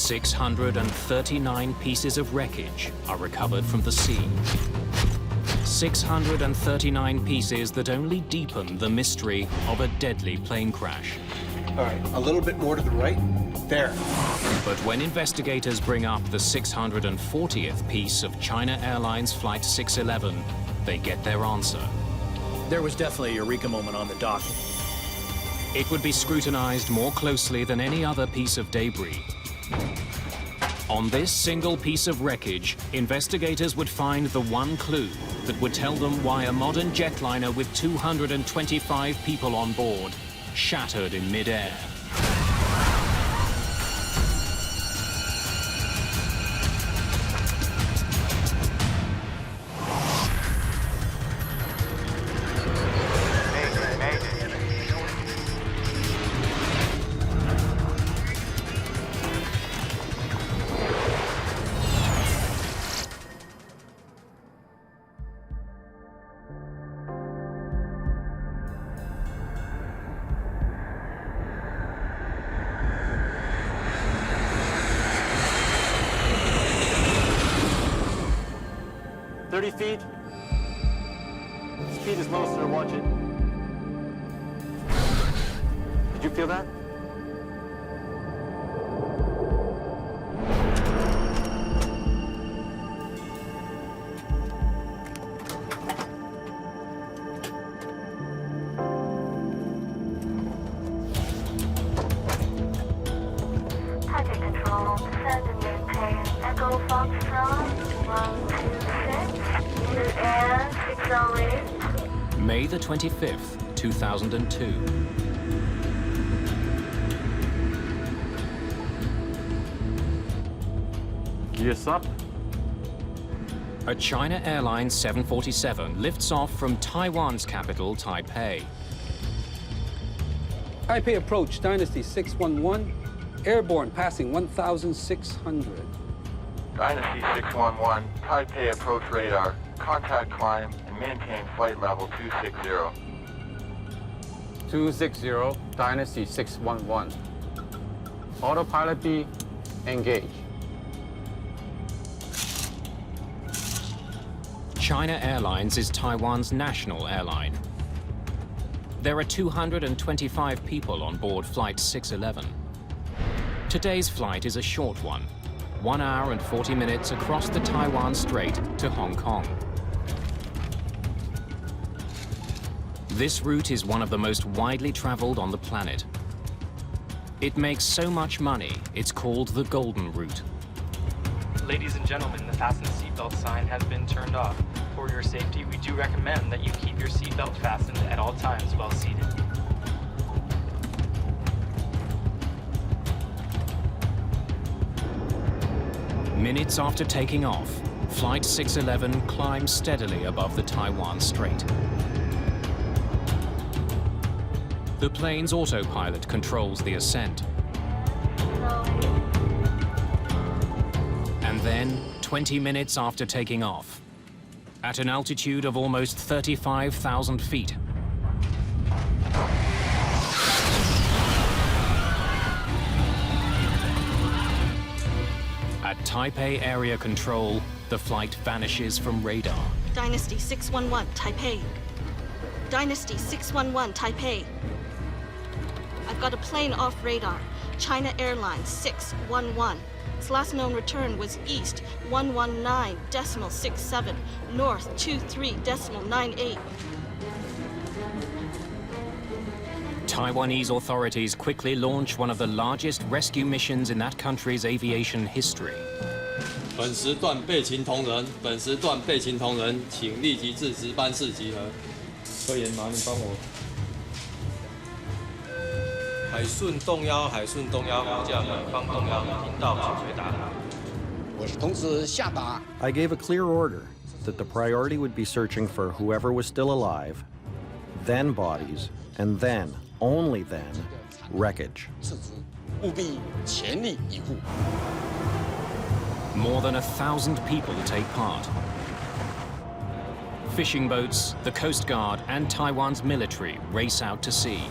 639 pieces of wreckage are recovered from the sea. 639 pieces that only deepen the mystery of a deadly plane crash. All right, a little bit more to the right. There. But when investigators bring up the 640th piece of China Airlines Flight 611, they get their answer. There was definitely a eureka moment on the dock. It would be scrutinized more closely than any other piece of debris. On this single piece of wreckage, investigators would find the one clue that would tell them why a modern jetliner with 225 people on board shattered in midair. Feet. Speed is low, sir. Watch it. Did you feel that? Target control, descend and maintain. Echo Foxtrot, 126. Midair, 608. May the 25th, 2002. Gears up. A China Airlines 747 lifts off from Taiwan's capital, Taipei. Taipei approach, Dynasty 611, airborne passing 1,600. Dynasty 611, Taipei approach radar, contact climb, and maintain flight level 260. 260, Dynasty 611. Autopilot B, engage. China Airlines is Taiwan's national airline. There are 225 people on board Flight 611. Today's flight is a short one, 1 hour and 40 minutes across the Taiwan Strait to Hong Kong. This route is one of the most widely traveled on the planet. It makes so much money, it's called the Golden Route. Ladies and gentlemen, the fasten seatbelt sign has been turned off. For your safety, we do recommend that you keep your seatbelt fastened at all times while seated. Minutes after taking off, Flight 611 climbs steadily above the Taiwan Strait. The plane's autopilot controls the ascent. And then, 20 minutes after taking off, at an altitude of almost 35,000 feet, at Taipei Area Control, the flight vanishes from radar. Dynasty 611, Taipei. Dynasty 611, Taipei. I've got a plane off radar. China Airlines 611. Its last known return was east 119.67, north 23.98. Taiwanese authorities quickly launch one of the largest rescue missions in that country's aviation history. 本时段备勤同仁，本时段备勤同仁，请立即至值班室集合。科研，麻烦你帮我。海顺动幺，海顺动幺，呼叫本方动幺，听到请回答。我是同时下达。I gave a clear order that the priority would be searching for whoever was still alive, then bodies, and then, only then, wreckage. 务必全力以赴。 More than 1,000 people take part. Fishing boats, the Coast Guard, and Taiwan's military race out to sea.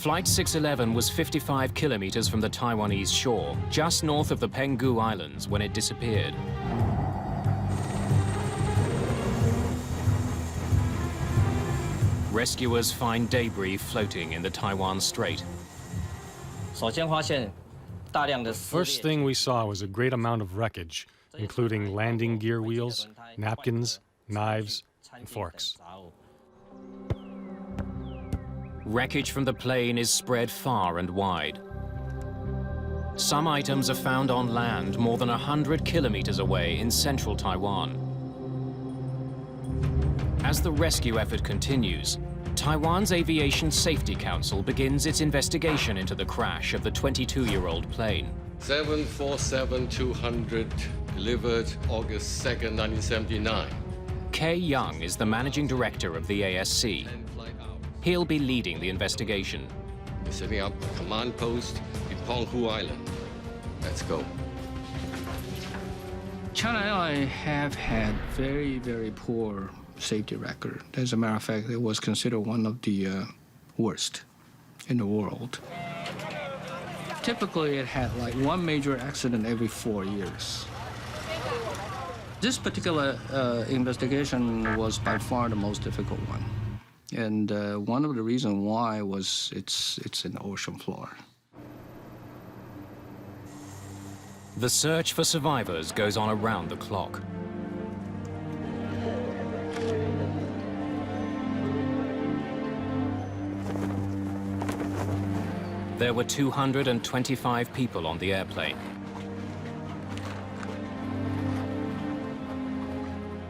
Flight 611 was 55 kilometers from the Taiwanese shore, just north of the Penghu Islands, when it disappeared. Rescuers find debris floating in the Taiwan Strait. First thing we saw was a great amount of wreckage, including landing gear wheels, napkins, knives, and forks. Wreckage from the plane is spread far and wide. Some items are found on land more than 100 kilometers away in central Taiwan. As the rescue effort continues, Taiwan's Aviation Safety Council begins its investigation into the crash of the 22-year-old plane. 747-200, delivered August 2nd, 1979. Kay Young is the managing director of the ASC. He'll be leading the investigation. We're setting up a command post in Penghu Island. Let's go. China Airlines have had very, very poor safety record. As a matter of fact, it was considered one of the worst in the world. Typically, it had like one major accident every 4 years. This particular investigation was by far the most difficult one. And one of the reasons why was it's in the ocean floor. The search for survivors goes on around the clock. There were 225 people on the airplane.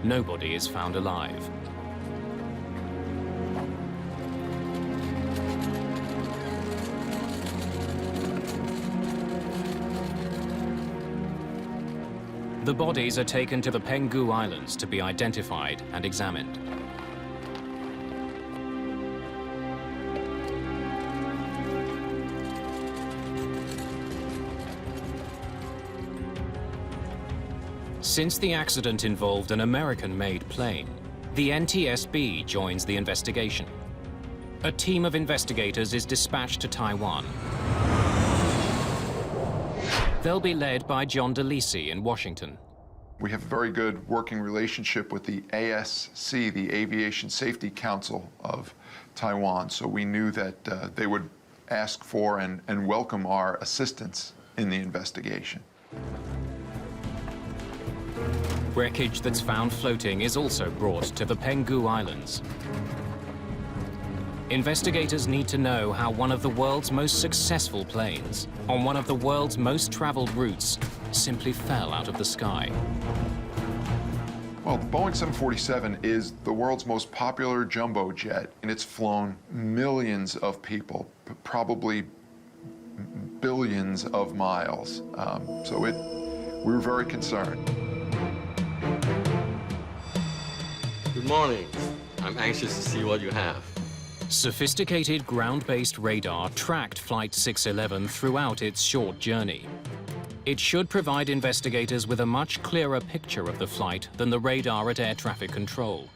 Nobody is found alive. The bodies are taken to the Penghu Islands to be identified and examined. Since the accident involved an American-made plane, the NTSB joins the investigation. A team of investigators is dispatched to Taiwan. They'll be led by John DeLisi in Washington. We have a very good working relationship with the ASC, the Aviation Safety Council of Taiwan, so we knew that they would ask for and welcome our assistance in the investigation. Wreckage that's found floating is also brought to the Penghu Islands. Investigators need to know how one of the world's most successful planes, on one of the world's most traveled routes, simply fell out of the sky. Well, the Boeing 747 is the world's most popular jumbo jet, and it's flown millions of people, probably billions of miles. We were very concerned. Good morning. I'm anxious to see what you have. Sophisticated ground-based radar tracked Flight 611 throughout its short journey. It should provide investigators with a much clearer picture of the flight than the radar at air traffic control.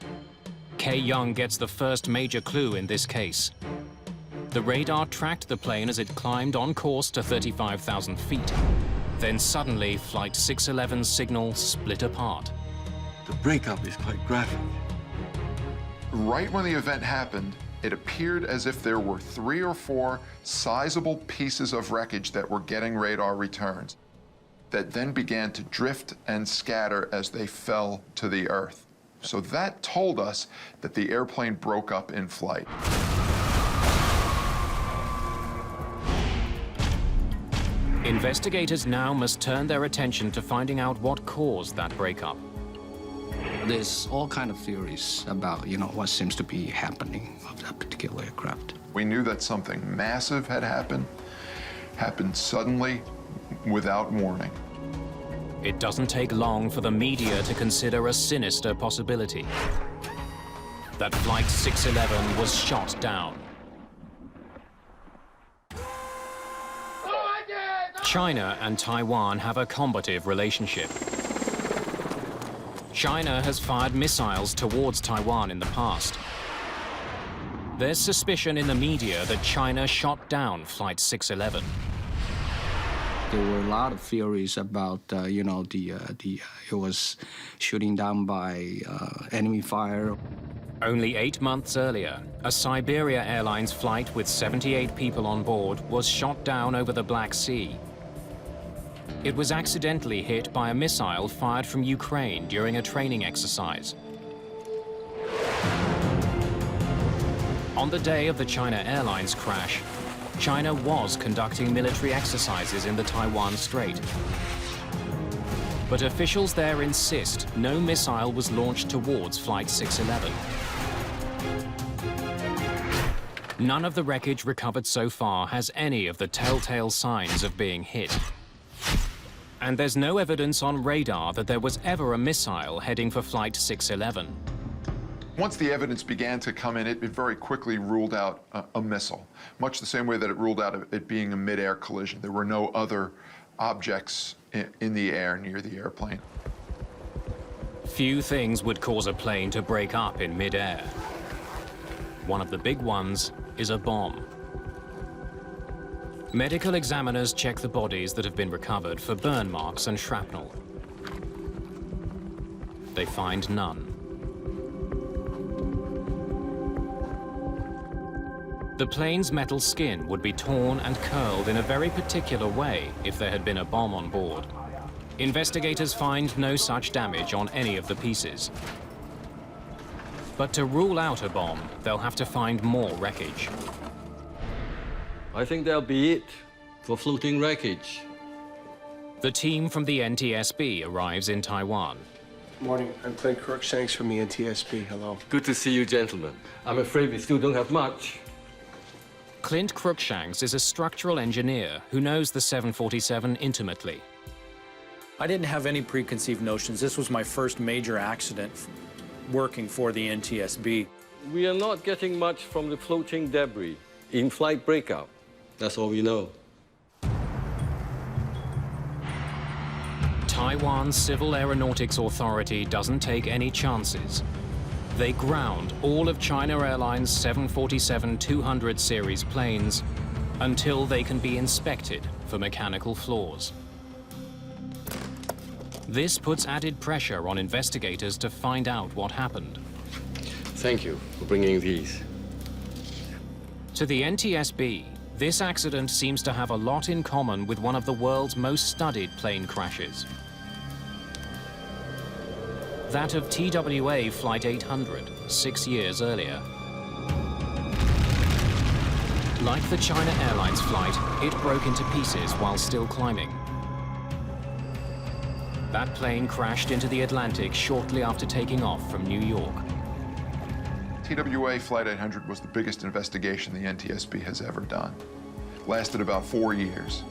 Kay Young gets the first major clue in this case. The radar tracked the plane as it climbed on course to 35,000 feet. Then suddenly, Flight 611's signal split apart. The breakup is quite graphic. Right when the event happened, it appeared as if there were 3 or 4 sizable pieces of wreckage that were getting radar returns that then began to drift and scatter as they fell to the earth. So that told us that the airplane broke up in flight. Investigators now must turn their attention to finding out what caused that breakup. There's all kind of theories about, what seems to be happening of that particular aircraft. We knew that something massive had happened suddenly, without warning. It doesn't take long for the media to consider a sinister possibility. That Flight 611 was shot down. China and Taiwan have a combative relationship. China has fired missiles towards Taiwan in the past. There's suspicion in the media that China shot down Flight 611. There were a lot of theories about, it was shooting down by enemy fire. Only 8 months earlier, a Siberia Airlines flight with 78 people on board was shot down over the Black Sea. It was accidentally hit by a missile fired from Ukraine during a training exercise. On the day of the China Airlines crash, China was conducting military exercises in the Taiwan Strait. But officials there insist no missile was launched towards Flight 611. None of the wreckage recovered so far has any of the telltale signs of being hit. And there's no evidence on radar that there was ever a missile heading for Flight 611. Once the evidence began to come in, it very quickly ruled out a missile, much the same way that it ruled out it being a mid-air collision. There were no other objects in the air near the airplane. Few things would cause a plane to break up in mid-air. One of the big ones is a bomb. Medical examiners check the bodies that have been recovered for burn marks and shrapnel. They find none. The plane's metal skin would be torn and curled in a very particular way if there had been a bomb on board. Investigators find no such damage on any of the pieces. But to rule out a bomb, they'll have to find more wreckage. I think that'll be it for floating wreckage. The team from the NTSB arrives in Taiwan. Morning, I'm Clint Crookshanks from the NTSB. Hello. Good to see you, gentlemen. I'm afraid we still don't have much. Clint Crookshanks is a structural engineer who knows the 747 intimately. I didn't have any preconceived notions. This was my first major accident working for the NTSB. We are not getting much from the floating debris. In-flight breakup. That's all we know. Taiwan's Civil Aeronautics Authority doesn't take any chances. They ground all of China Airlines 747-200 series planes until they can be inspected for mechanical flaws. This puts added pressure on investigators to find out what happened. Thank you for bringing these. To the NTSB, this accident seems to have a lot in common with one of the world's most studied plane crashes. That of TWA Flight 800, 6 years earlier. Like the China Airlines flight, it broke into pieces while still climbing. That plane crashed into the Atlantic shortly after taking off from New York. TWA Flight 800 was the biggest investigation the NTSB has ever done. It lasted about 4 years.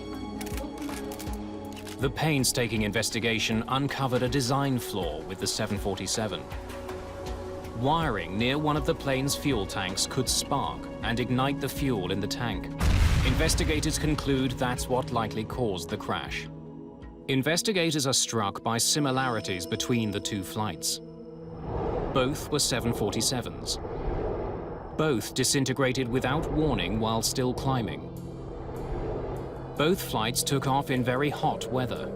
The painstaking investigation uncovered a design flaw with the 747. Wiring near one of the plane's fuel tanks could spark and ignite the fuel in the tank. Investigators conclude that's what likely caused the crash. Investigators are struck by similarities between the two flights. Both were 747s. Both disintegrated without warning while still climbing. Both flights took off in very hot weather.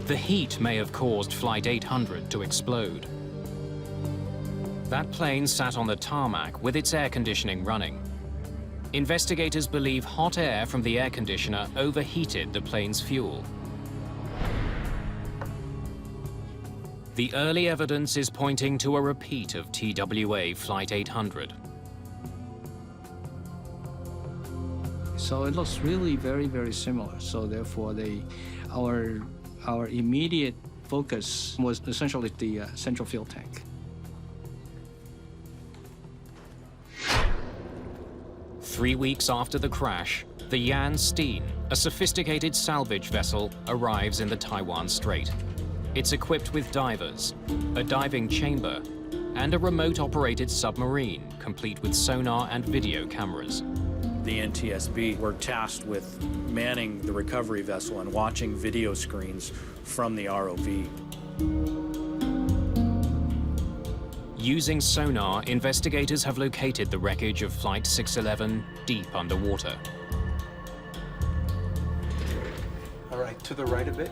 The heat may have caused Flight 800 to explode. That plane sat on the tarmac with its air conditioning running. Investigators believe hot air from the air conditioner overheated the plane's fuel. The early evidence is pointing to a repeat of TWA Flight 800. So it looks really very, very similar. So therefore, our immediate focus was essentially the central fuel tank. Three weeks after the crash, the Jan Steen, a sophisticated salvage vessel, arrives in the Taiwan Strait. It's equipped with divers, a diving chamber, and a remote-operated submarine, complete with sonar and video cameras. The NTSB were tasked with manning the recovery vessel and watching video screens from the ROV. Using sonar, investigators have located the wreckage of Flight 611 deep underwater. All right, to the right a bit.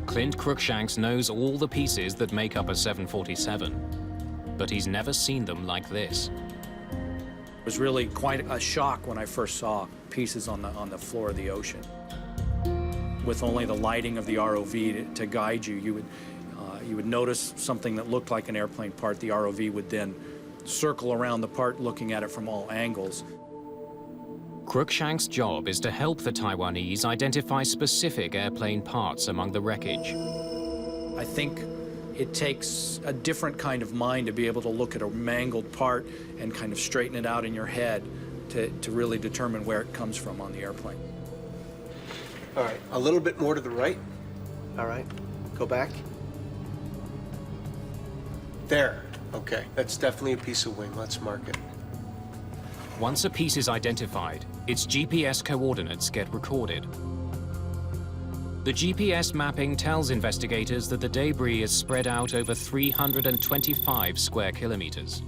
Clint Cruikshanks knows all the pieces that make up a 747, but he's never seen them like this. It was really quite a shock when I first saw pieces on the floor of the ocean. With only the lighting of the ROV to guide you, you would notice something that looked like an airplane part. The ROV would then circle around the part, looking at it from all angles. Cruikshank's job is to help the Taiwanese identify specific airplane parts among the wreckage. I think it takes a different kind of mind to be able to look at a mangled part and kind of straighten it out in your head to really determine where it comes from on the airplane. All right, a little bit more to the right. All right, go back. There, okay, that's definitely a piece of wing. Let's mark it. Once a piece is identified, its GPS coordinates get recorded. The GPS mapping tells investigators that the debris is spread out over 325 square kilometers.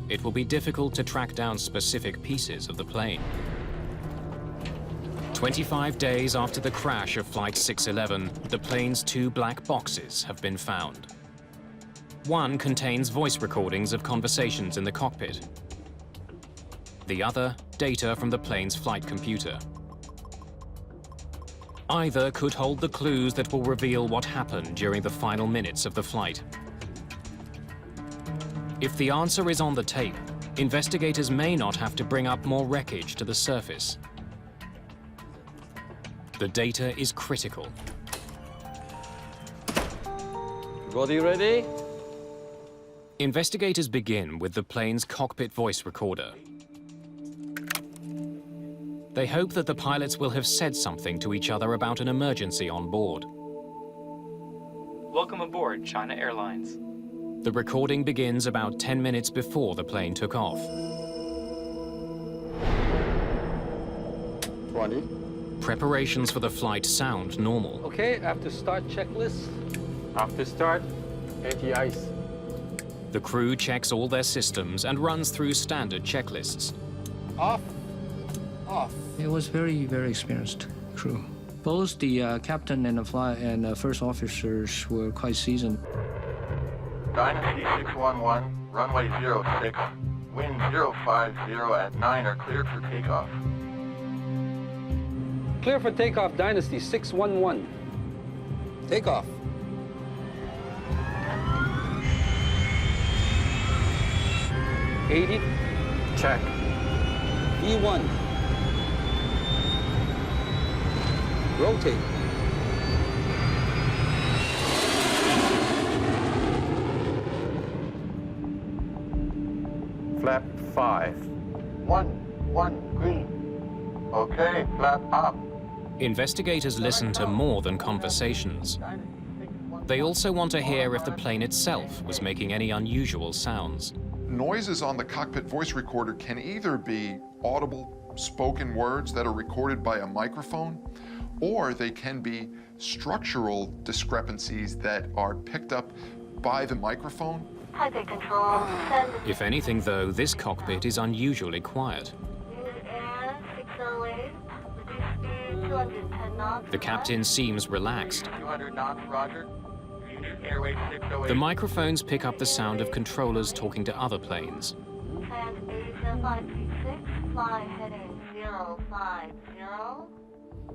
It will be difficult to track down specific pieces of the plane. 25 days after the crash of Flight 611, the plane's 2 black boxes have been found. One contains voice recordings of conversations in the cockpit. The other, data from the plane's flight computer. Either could hold the clues that will reveal what happened during the final minutes of the flight. If the answer is on the tape, investigators may not have to bring up more wreckage to the surface. The data is critical. Everybody ready? Investigators begin with the plane's cockpit voice recorder. They hope that the pilots will have said something to each other about an emergency on board. Welcome aboard, China Airlines. The recording begins about 10 minutes before the plane took off. 20. Preparations for the flight sound normal. Okay, after start checklist. After start, anti-ice. The crew checks all their systems and runs through standard checklists. Off. Off. It was very, very experienced crew. Both the captain and the flight and first officers were quite seasoned. Dynasty 611, runway 06, wind 050 at 9 are cleared for takeoff. Clear for takeoff, Dynasty 611. Takeoff. '80. Check. E1. Rotate. Flap 5. 1, green. Okay, flap up. Investigators listen to more than conversations. They also want to hear if the plane itself was making any unusual sounds. Noises on the cockpit voice recorder can either be audible spoken words that are recorded by a microphone, or they can be structural discrepancies that are picked up by the microphone. Taipei Control, send If anything, though, this cockpit is unusually quiet. Midair 608, reduce speed 210 knots. The captain seems relaxed. 200 knots, roger. Airway 608. The microphones pick up the sound of controllers talking to other planes. And Asia 536, fly heading 050.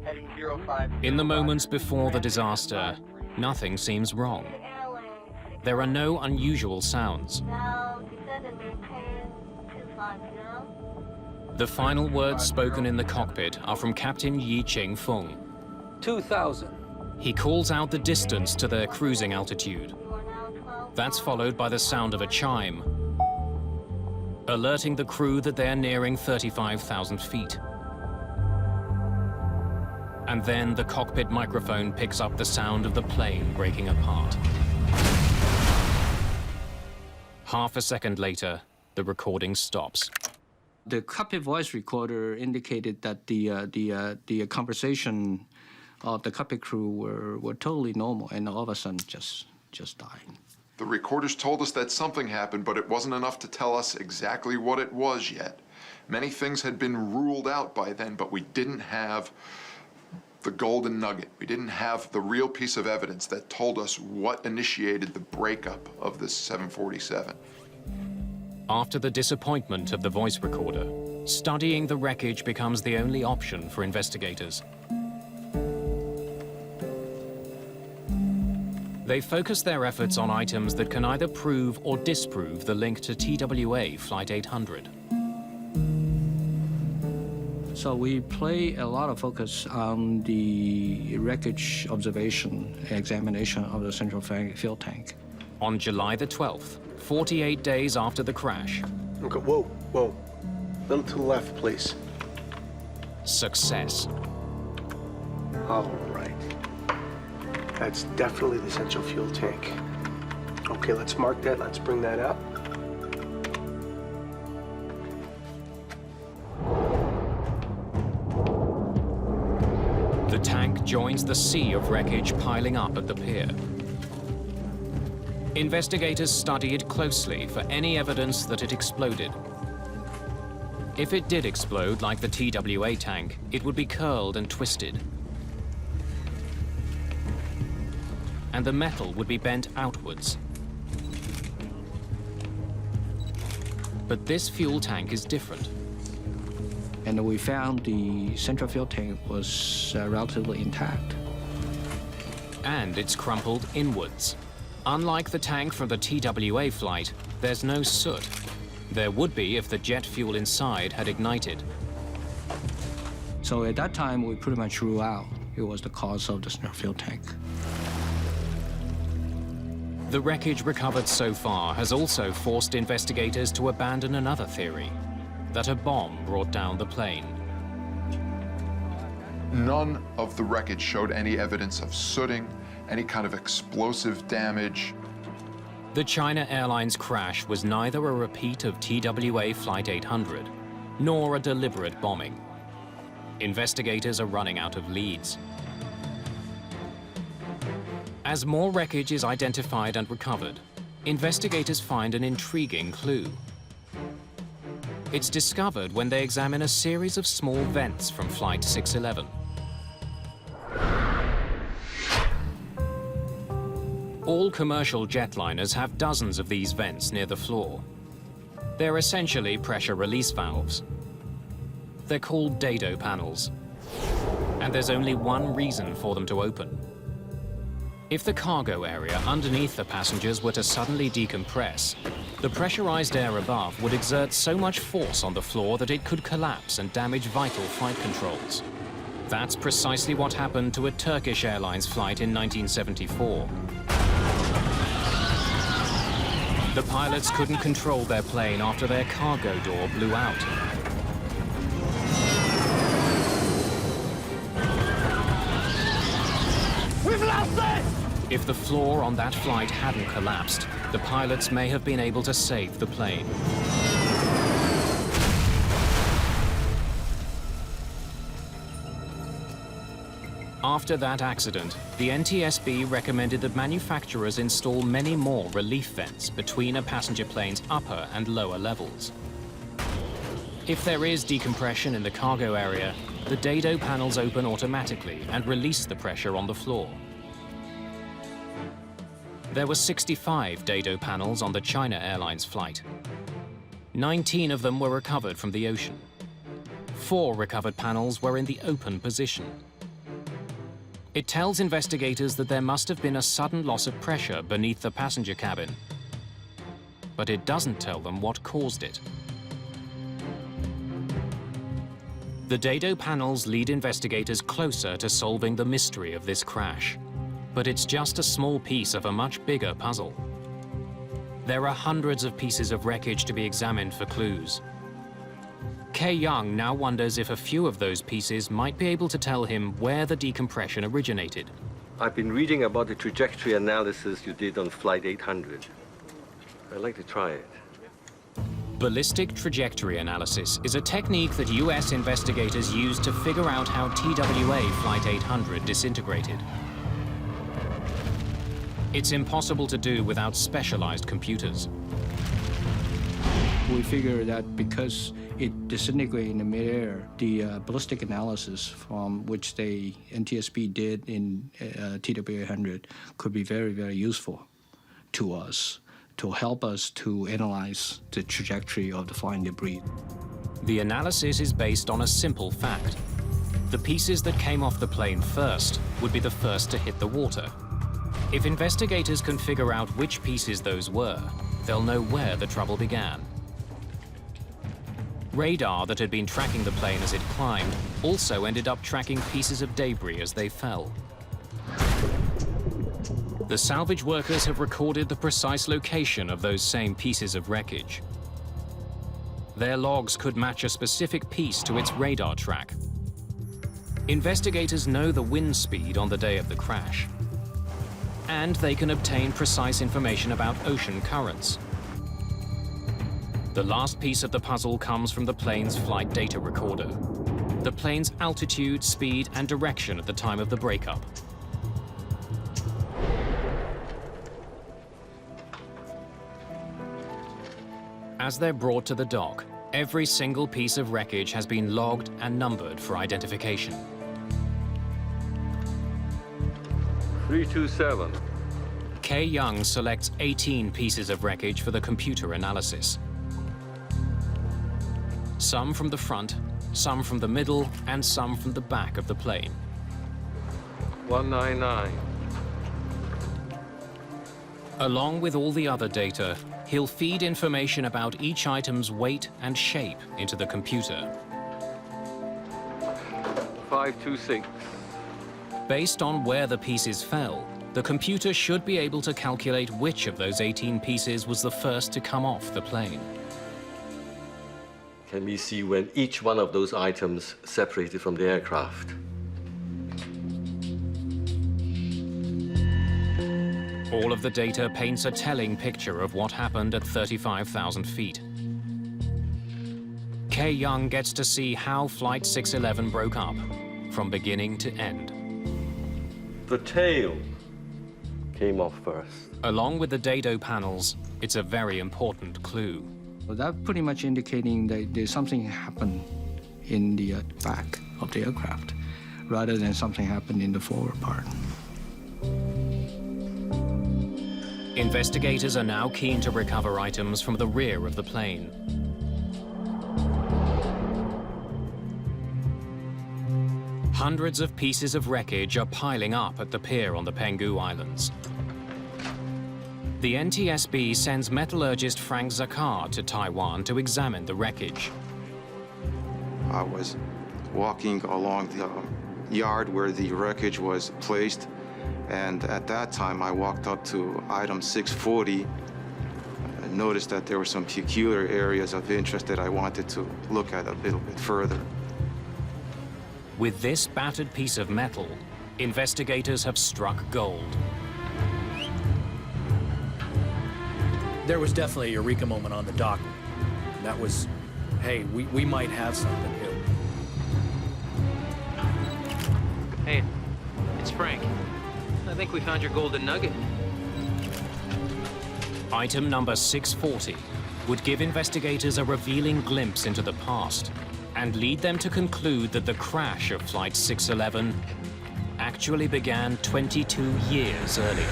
Heading 050. In the moments before the disaster, nothing seems wrong. There are no unusual sounds. Now descend and maintain 250. The final words spoken in the cockpit are from Captain Yi Cheng-fung. 2,000. He calls out the distance to their cruising altitude. That's followed by the sound of a chime, alerting the crew that they're nearing 35,000 feet. And then the cockpit microphone picks up the sound of the plane breaking apart. Half a second later, the recording stops. The cockpit voice recorder indicated that the conversation of the cockpit crew were totally normal, and all of a sudden just died. The recorders told us that something happened, but it wasn't enough to tell us exactly what it was yet. Many things had been ruled out by then, but we didn't have the golden nugget. We didn't have the real piece of evidence that told us what initiated the breakup of this 747. After the disappointment of the voice recorder, studying the wreckage becomes the only option for investigators. They focus their efforts on items that can either prove or disprove the link to TWA Flight 800. So we play a lot of focus on the wreckage observation, examination of the central fuel tank. On July the 12th, 48 days after the crash. Okay, whoa, whoa. A little to the left, please. Success. All right. That's definitely the central fuel tank. Okay, let's mark that. Let's bring that up. The tank joins the sea of wreckage piling up at the pier. Investigators study it closely for any evidence that it exploded. If it did explode like the TWA tank, it would be curled and twisted. And the metal would be bent outwards. But this fuel tank is different. And we found the central fuel tank was relatively intact. And it's crumpled inwards. Unlike the tank from the TWA flight, there's no soot. There would be if the jet fuel inside had ignited. So at that time, we pretty much ruled out it was the cause of the central fuel tank. The wreckage recovered so far has also forced investigators to abandon another theory, that a bomb brought down the plane. None of the wreckage showed any evidence of sooting, any kind of explosive damage. The China Airlines crash was neither a repeat of TWA Flight 800, nor a deliberate bombing. Investigators are running out of leads. As more wreckage is identified and recovered, investigators find an intriguing clue. It's discovered when they examine a series of small vents from Flight 611. All commercial jetliners have dozens of these vents near the floor. They're essentially pressure release valves. They're called dado panels, and there's only one reason for them to open. If the cargo area underneath the passengers were to suddenly decompress, the pressurized air above would exert so much force on the floor that it could collapse and damage vital flight controls. That's precisely what happened to a Turkish Airlines flight in 1974. The pilots couldn't control their plane after their cargo door blew out. We've lost it! If the floor on that flight hadn't collapsed, the pilots may have been able to save the plane. After that accident, the NTSB recommended that manufacturers install many more relief vents between a passenger plane's upper and lower levels. If there is decompression in the cargo area, the dado panels open automatically and release the pressure on the floor. There were 65 dado panels on the China Airlines flight. 19 of them were recovered from the ocean. 4 recovered panels were in the open position. It tells investigators that there must have been a sudden loss of pressure beneath the passenger cabin. But it doesn't tell them what caused it. The dado panels lead investigators closer to solving the mystery of this crash. But it's just a small piece of a much bigger puzzle. There are hundreds of pieces of wreckage to be examined for clues. Kay Young now wonders if a few of those pieces might be able to tell him where the decompression originated. I've been reading about the trajectory analysis you did on Flight 800. I'd like to try it. Ballistic trajectory analysis is a technique that US investigators use to figure out how TWA Flight 800 disintegrated. It's impossible to do without specialized computers. We figure that because it disintegrated in the midair, the ballistic analysis from which the NTSB did in TW800 could be very, very useful to us to help us to analyze the trajectory of the flying debris. The analysis is based on a simple fact. The pieces that came off the plane first would be the first to hit the water. If investigators can figure out which pieces those were, they'll know where the trouble began. Radar that had been tracking the plane as it climbed also ended up tracking pieces of debris as they fell. The salvage workers have recorded the precise location of those same pieces of wreckage. Their logs could match a specific piece to its radar track. Investigators know the wind speed on the day of the crash, and they can obtain precise information about ocean currents. The last piece of the puzzle comes from the plane's flight data recorder. The plane's altitude, speed, and direction at the time of the breakup. As they're brought to the dock, every single piece of wreckage has been logged and numbered for identification. 327. Kay Young selects 18 pieces of wreckage for the computer analysis. Some from the front, some from the middle, and some from the back of the plane. 199. Along with all the other data, he'll feed information about each item's weight and shape into the computer. 526. Based on where the pieces fell, the computer should be able to calculate which of those 18 pieces was the first to come off the plane. Can we see when each one of those items separated from the aircraft? All of the data paints a telling picture of what happened at 35,000 feet. Kay Young gets to see how Flight 611 broke up, from beginning to end. The tail came off first. Along with the dado panels, it's a very important clue. Well, that pretty much indicating that there's something happened in the back of the aircraft, rather than something happened in the forward part. Investigators are now keen to recover items from the rear of the plane. Hundreds of pieces of wreckage are piling up at the pier on the Penghu Islands. The NTSB sends metallurgist Frank Zakar to Taiwan to examine the wreckage. I was walking along the yard where the wreckage was placed, and at that time I walked up to item 640 and noticed that there were some peculiar areas of interest that I wanted to look at a little bit further. With this battered piece of metal, investigators have struck gold. There was definitely a eureka moment on the dock. That was, hey, we might have something here. Hey, it's Frank. I think we found your golden nugget. Item number 640 would give investigators a revealing glimpse into the past and lead them to conclude that the crash of Flight 611 actually began 22 years earlier.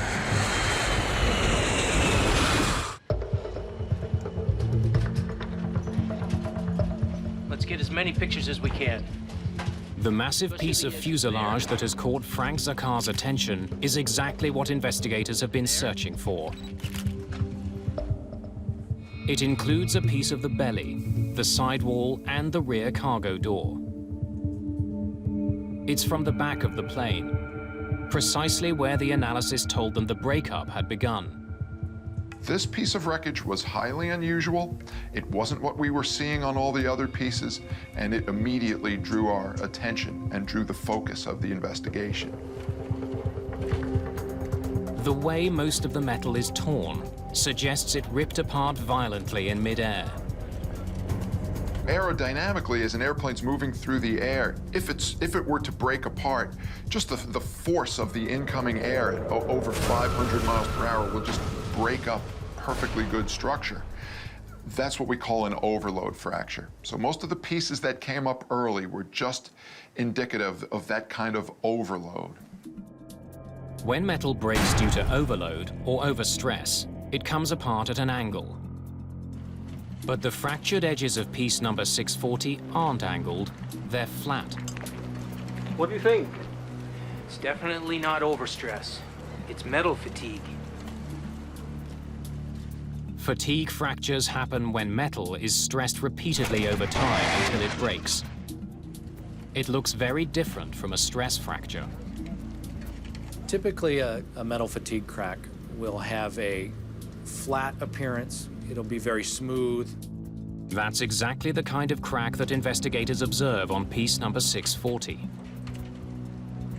Let's get as many pictures as we can. The massive piece of fuselage that has caught Frank Zakar's attention is exactly what investigators have been searching for. It includes a piece of the belly, the sidewall, and the rear cargo door. It's from the back of the plane, precisely where the analysis told them the breakup had begun. This piece of wreckage was highly unusual. It wasn't what we were seeing on all the other pieces, and it immediately drew our attention and drew the focus of the investigation. The way most of the metal is torn suggests it ripped apart violently in midair. aerodynamically, as an airplane's moving through the air, if it were to break apart, just the force of the incoming air at over 500 miles per hour will just break up perfectly good structure. That's what we call an overload fracture. So most of the pieces that came up early were just indicative of that kind of overload. When metal breaks due to overload or overstress, it comes apart at an angle. But the fractured edges of piece number 640 aren't angled, they're flat. What do you think? It's definitely not overstress. It's metal fatigue. Fatigue fractures happen when metal is stressed repeatedly over time until it breaks. It looks very different from a stress fracture. Typically, a metal fatigue crack will have a flat appearance. It'll be very smooth. That's exactly the kind of crack that investigators observe on piece number 640.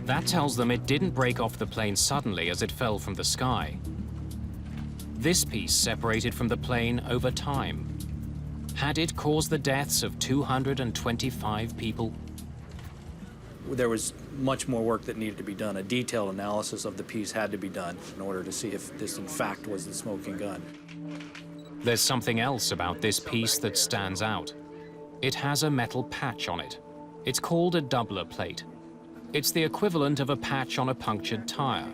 That tells them it didn't break off the plane suddenly as it fell from the sky. This piece separated from the plane over time. Had it caused the deaths of 225 people? There was much more work that needed to be done. A detailed analysis of the piece had to be done in order to see if this, in fact, was the smoking gun. There's something else about this piece that stands out. It has a metal patch on it. It's called a doubler plate. It's the equivalent of a patch on a punctured tire.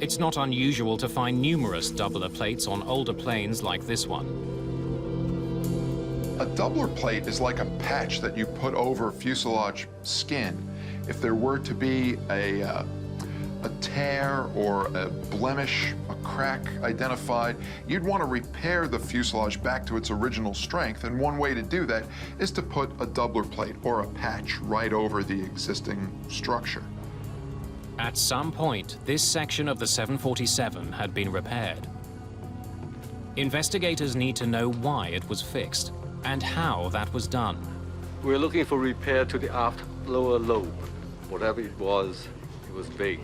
It's not unusual to find numerous doubler plates on older planes like this one. A doubler plate is like a patch that you put over fuselage skin. If there were to be a tear or a blemish, a crack identified, you'd want to repair the fuselage back to its original strength, and one way to do that is to put a doubler plate or a patch right over the existing structure. At some point, this section of the 747 had been repaired. Investigators need to know why it was fixed and how that was done. We're looking for repair to the aft lower lobe. Whatever it was big.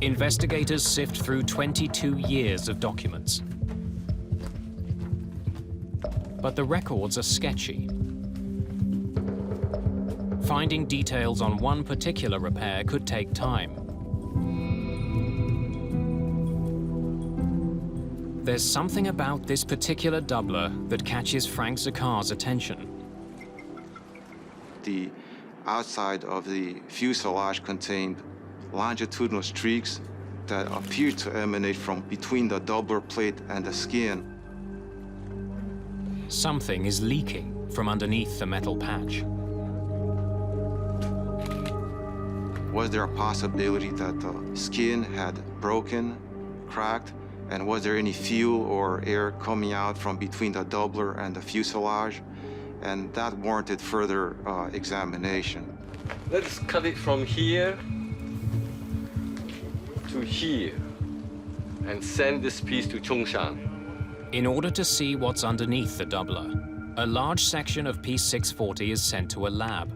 Investigators sift through 22 years of documents. But the records are sketchy. Finding details on one particular repair could take time. There's something about this particular doubler that catches Frank Zakar's attention. The outside of the fuselage contained longitudinal streaks that appeared to emanate from between the doubler plate and the skin. Something is leaking from underneath the metal patch. Was there a possibility that the skin had broken, cracked, and was there any fuel or air coming out from between the doubler and the fuselage? And that warranted further examination. Let's cut it from here to here and send this piece to Chongshan. In order to see what's underneath the doubler, a large section of piece 640 is sent to a lab.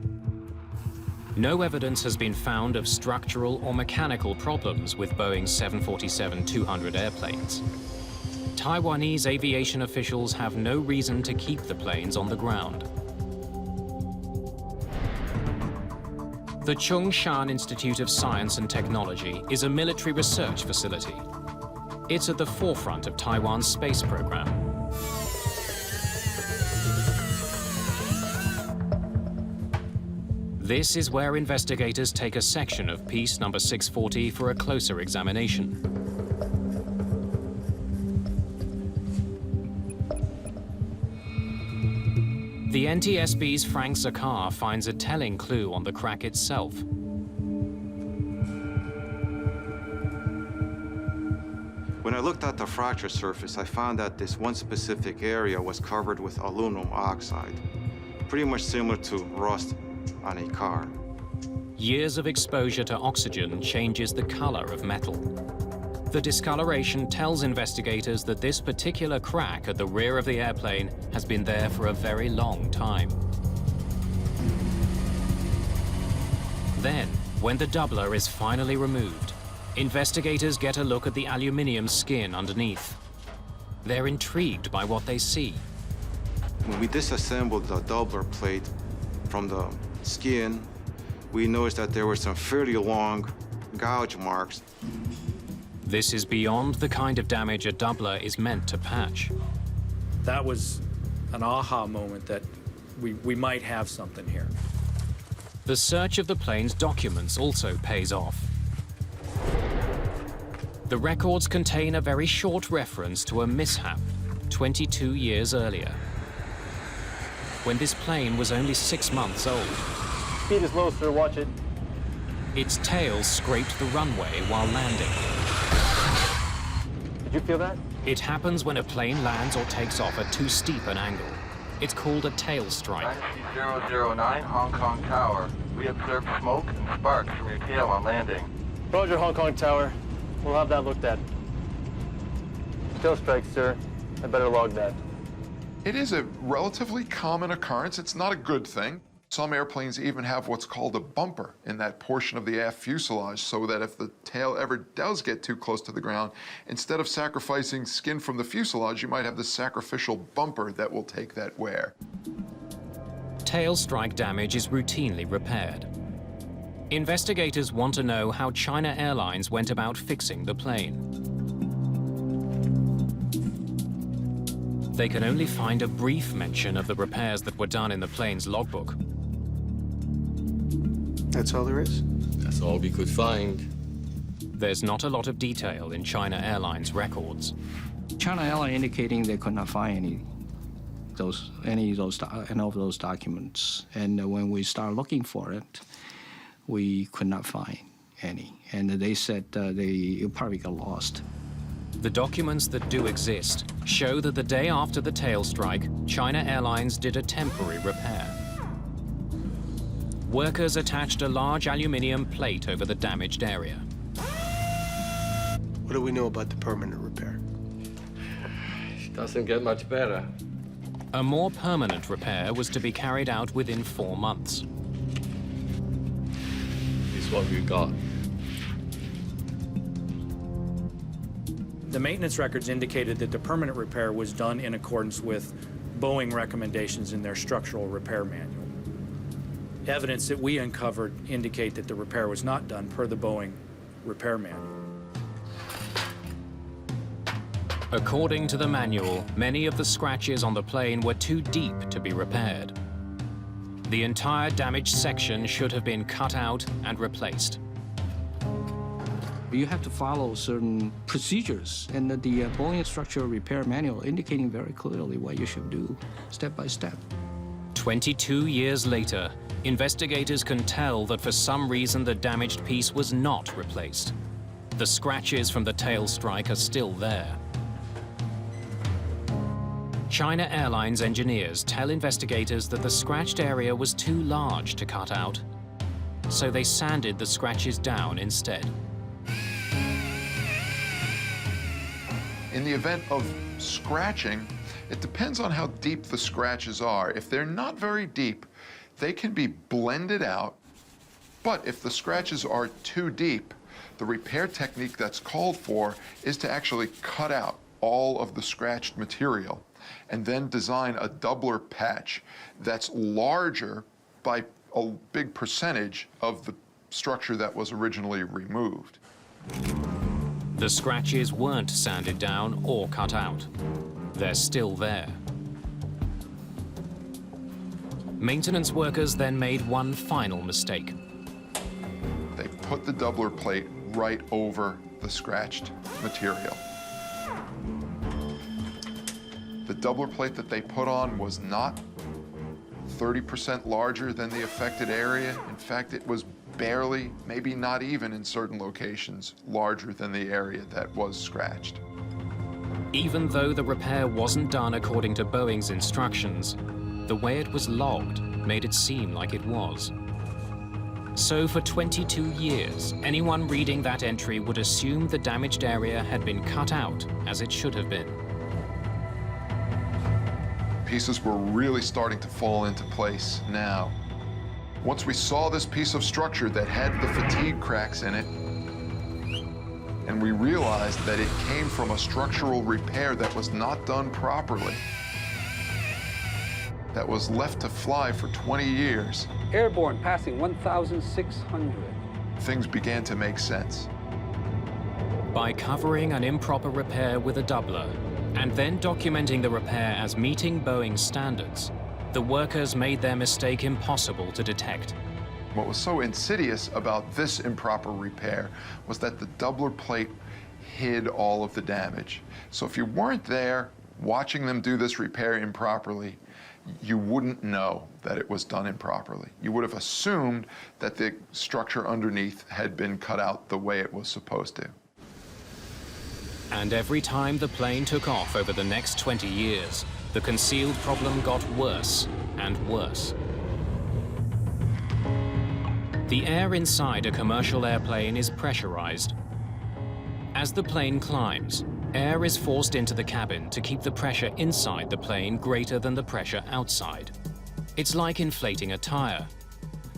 No evidence has been found of structural or mechanical problems with Boeing's 747-200 airplanes. Taiwanese aviation officials have no reason to keep the planes on the ground. The Chongshan Institute of Science and Technology is a military research facility. It's at the forefront of Taiwan's space program. This is where investigators take a section of piece number 640 for a closer examination. The NTSB's Frank Zakar finds a telling clue on the crack itself. When I looked at the fracture surface, I found that this one specific area was covered with aluminum oxide, pretty much similar to rust on a car. Years of exposure to oxygen changes the color of metal. The discoloration tells investigators that this particular crack at the rear of the airplane has been there for a very long time. Then, when the doubler is finally removed, Investigators get a look at the aluminium skin underneath. They're intrigued by what they see. When we disassembled the doubler plate from the skin, we noticed that there were some fairly long gouge marks. This is beyond the kind of damage a doubler is meant to patch. That was an aha moment that we might have something here. The search of the plane's documents also pays off. The records contain a very short reference to a mishap 22 years earlier, when this plane was only 6 months old. Speed is low, sir. Watch it. Its tail scraped the runway while landing. Did you feel that? It happens when a plane lands or takes off at too steep an angle. It's called a tail strike. Dynasty 009, Hong Kong Tower. We observed smoke and sparks from your tail on landing. Roger, Hong Kong Tower. We'll have that looked at. Tail strike, sir. I better log that. It is a relatively common occurrence. It's not a good thing. Some airplanes even have what's called a bumper in that portion of the aft fuselage, so that if the tail ever does get too close to the ground, instead of sacrificing skin from the fuselage, you might have this sacrificial bumper that will take that wear. Tail strike damage is routinely repaired. Investigators want to know how China Airlines went about fixing the plane. They can only find a brief mention of the repairs that were done in the plane's logbook. That's all there is? That's all we could find. There's not a lot of detail in China Airlines records. China Airlines indicating they could not find any of those documents. And when we start looking for it, we could not find any. And they said it probably got lost. The documents that do exist show that the day after the tail strike, China Airlines did a temporary repair. Workers attached a large aluminium plate over the damaged area. What do we know about the permanent repair? It doesn't get much better. A more permanent repair was to be carried out within 4 months. This is what we got. The maintenance records indicated that the permanent repair was done in accordance with Boeing recommendations in their structural repair manual. Evidence that we uncovered indicate that the repair was not done per the Boeing repair manual. According to the manual, many of the scratches on the plane were too deep to be repaired. The entire damaged section should have been cut out and replaced. You have to follow certain procedures, and the Boeing structural repair manual indicating very clearly what you should do step by step. 22 years later, investigators can tell that for some reason the damaged piece was not replaced. The scratches from the tail strike are still there. China Airlines engineers tell investigators that the scratched area was too large to cut out, so they sanded the scratches down instead. In the event of scratching, it depends on how deep the scratches are. If they're not very deep, they can be blended out. But if the scratches are too deep, the repair technique that's called for is to actually cut out all of the scratched material and then design a doubler patch that's larger by a big percentage of the structure that was originally removed. The scratches weren't sanded down or cut out. They're still there. Maintenance workers then made one final mistake. They put the doubler plate right over the scratched material. The doubler plate that they put on was not 30% larger than the affected area. In fact, it was barely, maybe not even in certain locations, larger than the area that was scratched. Even though the repair wasn't done according to Boeing's instructions, the way it was logged made it seem like it was. So for 22 years, anyone reading that entry would assume the damaged area had been cut out as it should have been. Pieces were really starting to fall into place now. Once we saw this piece of structure that had the fatigue cracks in it, And we realized that it came from a structural repair that was not done properly, that was left to fly for 20 years. Airborne passing 1,600. Things began to make sense. By covering an improper repair with a doubler and then documenting the repair as meeting Boeing standards, the workers made their mistake impossible to detect. What was so insidious about this improper repair was that the doubler plate hid all of the damage. So if you weren't there watching them do this repair improperly, you wouldn't know that it was done improperly. You would have assumed that the structure underneath had been cut out the way it was supposed to. And every time the plane took off over the next 20 years, the concealed problem got worse and worse. The air inside a commercial airplane is pressurized. As the plane climbs, air is forced into the cabin to keep the pressure inside the plane greater than the pressure outside. It's like inflating a tire.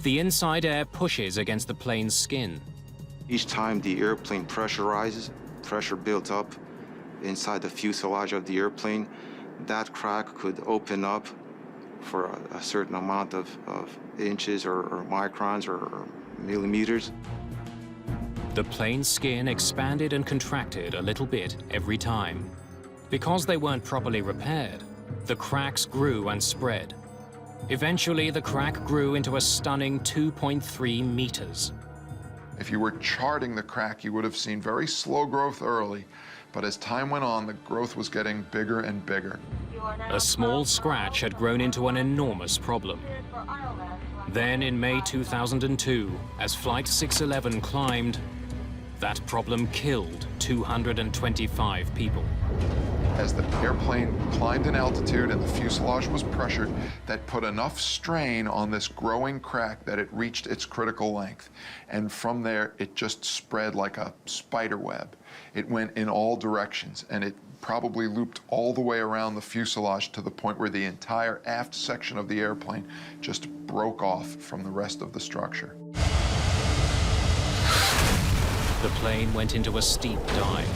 The inside air pushes against the plane's skin. Each time the airplane pressurizes, pressure builds up inside the fuselage of the airplane. That crack could open up for a certain amount of inches or microns or millimeters. The plane's skin expanded and contracted a little bit every time. Because they weren't properly repaired, the cracks grew and spread. Eventually, the crack grew into a stunning 2.3 meters. If you were charting the crack, you would have seen very slow growth early, but as time went on, the growth was getting bigger and bigger. A small scratch had grown into an enormous problem. Then in May 2002, as Flight 611 climbed, that problem killed 225 people. As the airplane climbed in altitude and the fuselage was pressured, that put enough strain on this growing crack that it reached its critical length. And from there, it just spread like a spider web. It went in all directions, and it probably looped all the way around the fuselage to the point where the entire aft section of the airplane just broke off from the rest of the structure. The plane went into a steep dive.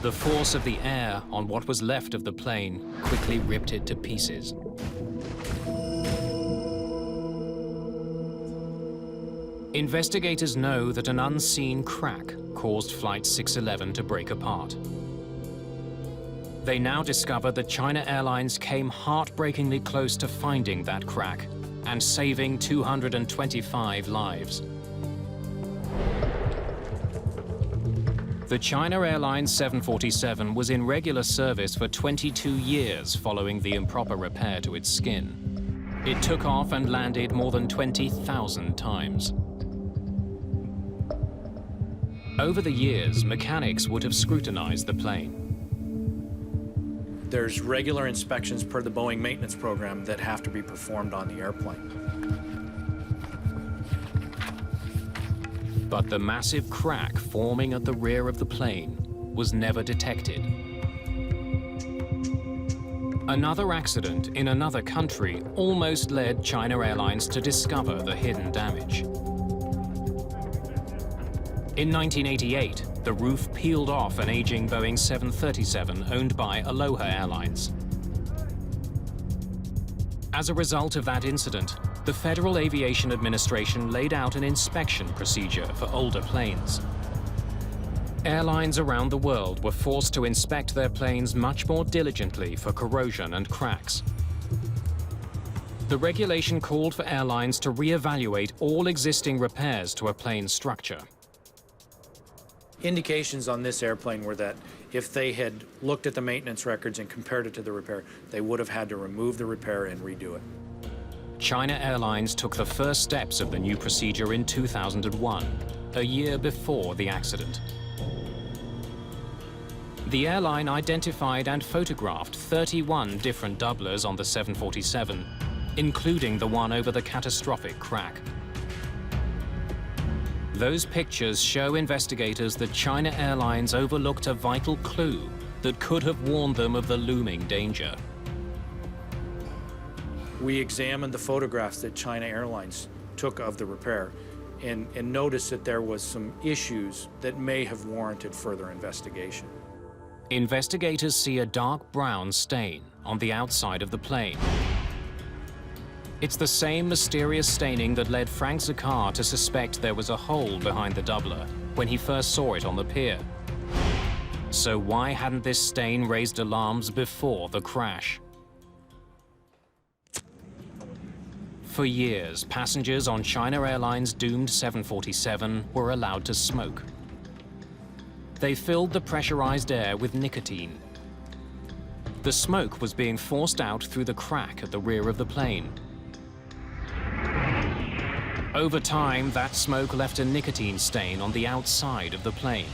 The force of the air on what was left of the plane quickly ripped it to pieces. Investigators know that an unseen crack caused Flight 611 to break apart. They now discover that China Airlines came heartbreakingly close to finding that crack and saving 225 lives. The China Airlines 747 was in regular service for 22 years following the improper repair to its skin. It took off and landed more than 20,000 times. Over the years, mechanics would have scrutinized the plane. There's regular inspections per the Boeing maintenance program that have to be performed on the airplane. But the massive crack forming at the rear of the plane was never detected. Another accident in another country almost led China Airlines to discover the hidden damage. In 1988, the roof peeled off an aging Boeing 737 owned by Aloha Airlines. As a result of that incident, the Federal Aviation Administration laid out an inspection procedure for older planes. Airlines around the world were forced to inspect their planes much more diligently for corrosion and cracks. The regulation called for airlines to reevaluate all existing repairs to a plane's structure. Indications on this airplane were that if they had looked at the maintenance records and compared it to the repair, they would have had to remove the repair and redo it. China Airlines took the first steps of the new procedure in 2001, a year before the accident. The airline identified and photographed 31 different doublers on the 747, including the one over the catastrophic crack. Those pictures show investigators that China Airlines overlooked a vital clue that could have warned them of the looming danger. We examined the photographs that China Airlines took of the repair, and noticed that there was some issues that may have warranted further investigation. Investigators see a dark brown stain on the outside of the plane. It's the same mysterious staining that led Frank Zakar to suspect there was a hole behind the doubler when he first saw it on the pier. So why hadn't this stain raised alarms before the crash? For years, passengers on China Airlines' doomed 747 were allowed to smoke. They filled the pressurized air with nicotine. The smoke was being forced out through the crack at the rear of the plane. Over time, that smoke left a nicotine stain on the outside of the plane.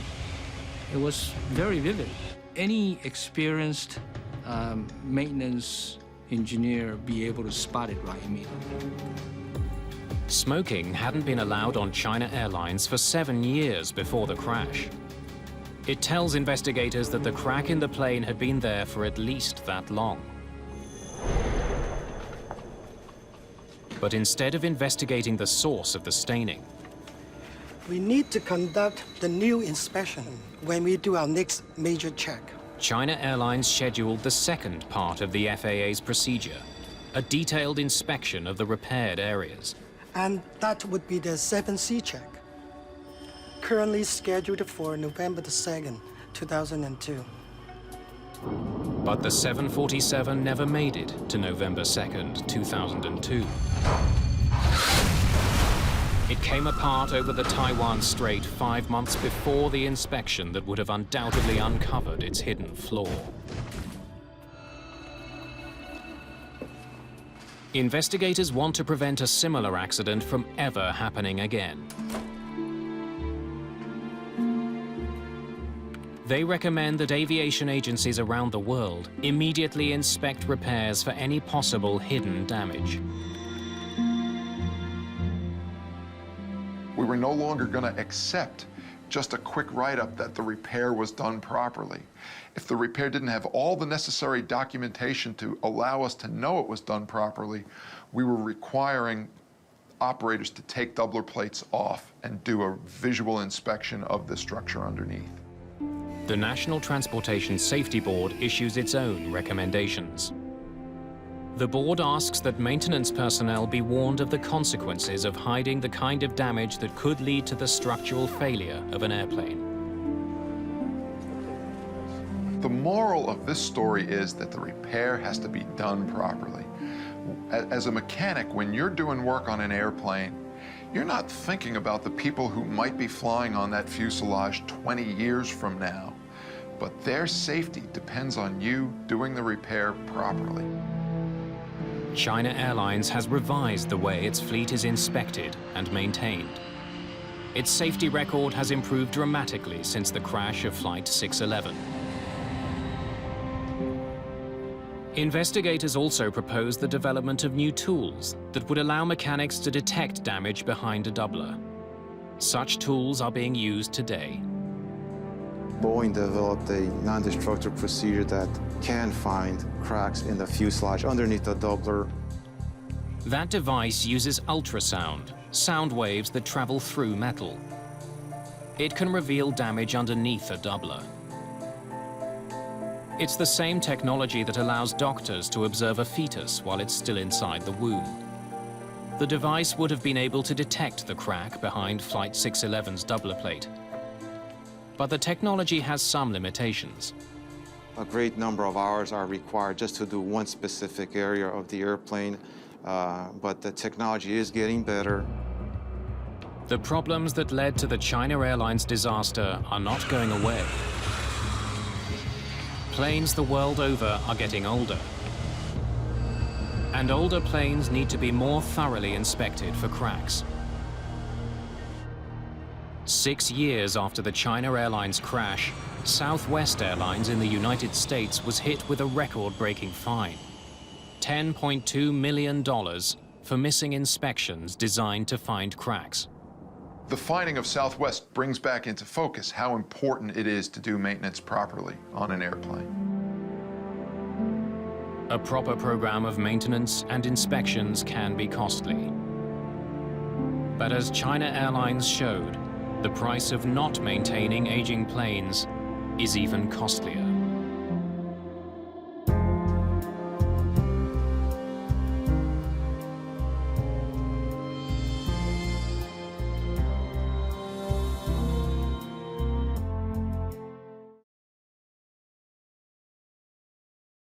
It was very vivid. Any experienced maintenance engineer be able to spot it right immediately. Smoking hadn't been allowed on China Airlines for 7 years before the crash. It tells investigators that the crack in the plane had been there for at least that long. But instead of investigating the source of the staining, we need to conduct the new inspection when we do our next major check. China Airlines scheduled the second part of the FAA's procedure, a detailed inspection of the repaired areas. And that would be the 7C check, currently scheduled for November the 2nd, 2002. But the 747 never made it to November 2nd, 2002. It came apart over the Taiwan Strait 5 months before the inspection that would have undoubtedly uncovered its hidden flaw. Investigators want to prevent a similar accident from ever happening again. They recommend that aviation agencies around the world immediately inspect repairs for any possible hidden damage. We were no longer going to accept just a quick write-up that the repair was done properly. If the repair didn't have all the necessary documentation to allow us to know it was done properly, we were requiring operators to take doubler plates off and do a visual inspection of the structure underneath. The National Transportation Safety Board issues its own recommendations. The board asks that maintenance personnel be warned of the consequences of hiding the kind of damage that could lead to the structural failure of an airplane. The moral of this story is that the repair has to be done properly. As a mechanic, when you're doing work on an airplane, you're not thinking about the people who might be flying on that fuselage 20 years from now, but their safety depends on you doing the repair properly. China Airlines has revised the way its fleet is inspected and maintained. Its safety record has improved dramatically since the crash of Flight 611. Investigators also proposed the development of new tools that would allow mechanics to detect damage behind a doubler. Such tools are being used today. Boeing developed a non-destructive procedure that can find cracks in the fuselage underneath the doubler. That device uses ultrasound, sound waves that travel through metal. It can reveal damage underneath a doubler. It's the same technology that allows doctors to observe a fetus while it's still inside the womb. The device would have been able to detect the crack behind Flight 611's doubler plate. But the technology has some limitations. A great number of hours are required just to do one specific area of the airplane, but the technology is getting better. The problems that led to the China Airlines disaster are not going away. Planes the world over are getting older. And older planes need to be more thoroughly inspected for cracks. 6 years after the China Airlines crash, Southwest Airlines in the United States was hit with a record-breaking fine. $10.2 million for missing inspections designed to find cracks. The finding of Southwest brings back into focus how important it is to do maintenance properly on an airplane. A proper program of maintenance and inspections can be costly. But as China Airlines showed, the price of not maintaining aging planes is even costlier.